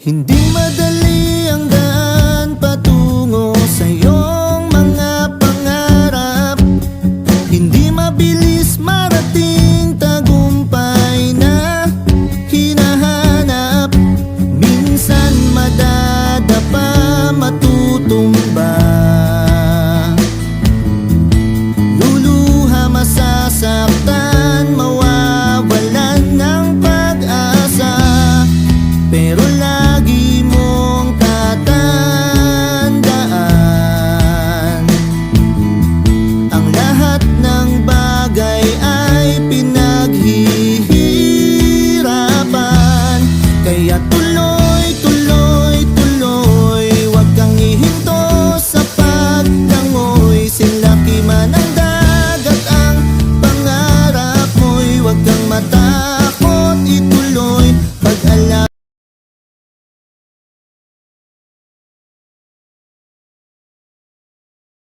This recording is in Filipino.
Hindi madali ang daan patungo sa iyong mga pangarap. Hindi mabilis marating tagumpay na hinahanap. Minsan madadapa, matutumba, luluha, masasaktan, mawawalan ng pag-asa. Pero lagi mong tatandaan, ang lahat ng bagay ay pinaghihirapan. Kaya tuloy